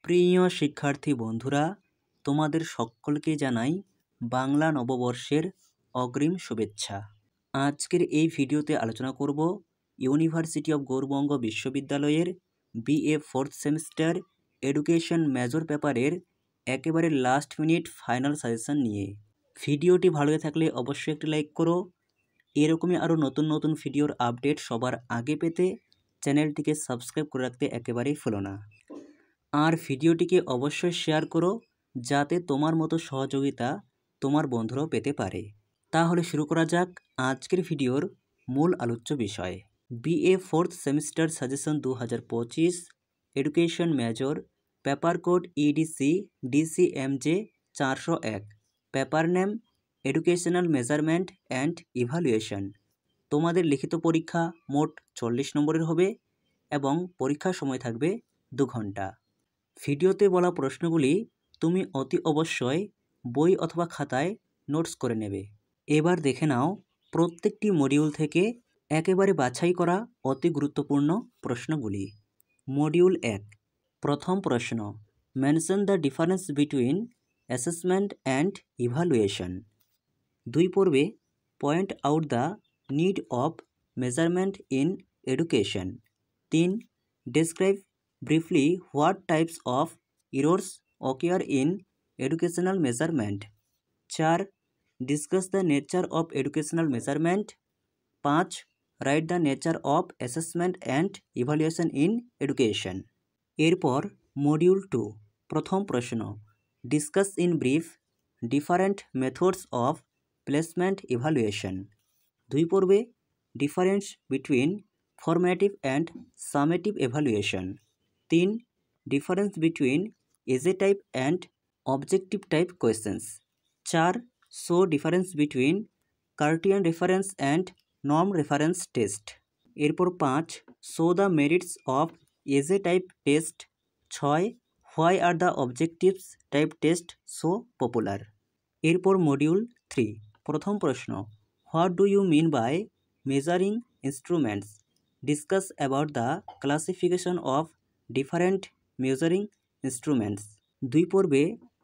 প্রিয় শিক্ষার্থী বন্ধুরা, তোমাদের সকলকে জানাই বাংলা নববর্ষের অগ্রিম শুভেচ্ছা। আজকের এই ভিডিওতে আলোচনা করব ইউনিভার্সিটি অফ গৌড়বঙ্গ বিশ্ববিদ্যালয়ের BA 4th semester education major পেপারের একেবারে লাস্ট মিনিট ফাইনাল সাজেশন নিয়ে। ভিডিওটি ভালো লেগে থাকলে অবশ্যই একটি লাইক করো। এরকমই আরও নতুন নতুন ভিডিওর আপডেট সবার আগে পেতে চ্যানেলটিকে সাবস্ক্রাইব করে রাখতে একেবারেই ভুলো না। আর ভিডিওটিকে অবশ্যই শেয়ার করো যাতে তোমার মতো সহযোগিতা তোমার বন্ধুরাও পেতে পারে। তাহলে শুরু করা যাক আজকের ভিডিওর মূল আলোচ্য বিষয়। BA 4th semester suggestion 2025 education major paper code EDC DCMJ 401, paper name educational measurement and evaluation. তোমাদের লিখিত পরীক্ষা মোট 40 নম্বরের হবে এবং পরীক্ষার সময় থাকবে 2 ঘন্টা। ভিডিওতে বলা প্রশ্নগুলি তুমি অতি অবশ্যই বই অথবা খাতায় নোটস করে নেবে। এবার দেখে নাও প্রত্যেকটি মডিউল থেকে একেবারে বাছাই করা অতি গুরুত্বপূর্ণ প্রশ্নগুলি। মডিউল 1, প্রথম প্রশ্ন, mention the difference between assessment and evaluation. 2 পর্বে point out the need of measurement in education. 3, describe briefly what types of errors occur in educational measurement. 4, discuss the nature of educational measurement. 5, write the nature of assessment and evaluation in education. এরপর module 2, প্রথম প্রশ্ন, discuss in brief different methods of placement evaluation. 2 পর্বে difference between formative and summative evaluation. 3, difference between essay type and objective type questions. 4, show difference between Cartesian reference and norm reference test. এরপর 5, show the merits of essay type test. 6, why are the objectives type test so popular. এরপর module 3, প্রথম প্রশ্ন, what do you mean by measuring instruments? Discuss about the classification of different measuring instruments. 2 পর্বে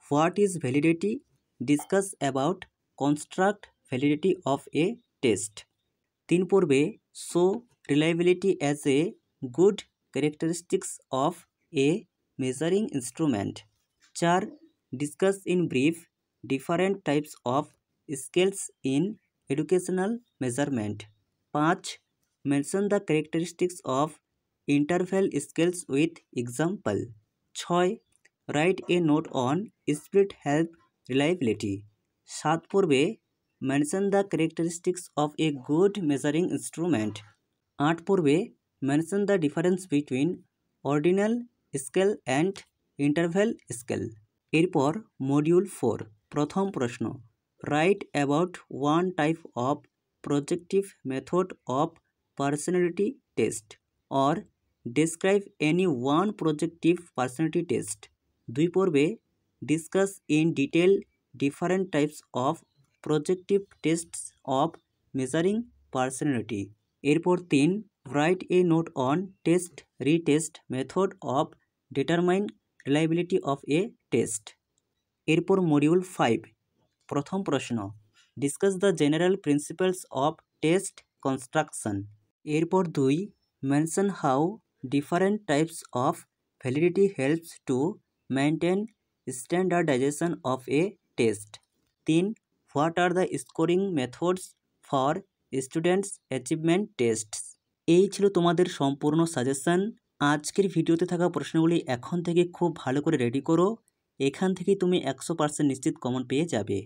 what is validity? Discuss about construct validity of a test. 3 পর্বে show reliability as a good characteristics of a measuring instrument. 4, discuss in brief different types of scales in educational measurement. 5, mention the characteristics of interval scales with example. 6, write a note on split help reliability. 7 পর্বে mention the characteristics of a good measuring instrument. 8 পর্বে mention the difference between ordinal scale and interval scale. এরপর module 4, প্রথম প্রশ্ন, write about one type of projective method of personality test or describe any one projective personality test. 2 পর্বে discuss in detail different types of projective tests of measuring personality. এরপর 3, write a note on test retest method of determine reliability of a test. এরপর module 5, প্রথম প্রশ্ন, discuss the general principles of test construction. এরপর 2, mention how different types of validity helps to maintain standardization of a test. 3, what are the scoring methods for students achievement tests. এই ছিল তোমাদের সম্পূর্ণ suggestion. আজকের ভিডিওতে থাকা প্রশ্নগুলি এখন থেকে খুব ভালো করে রেডি করো, এখান থেকে তুমি 100% নিশ্চিত কমন পেয়ে যাবে।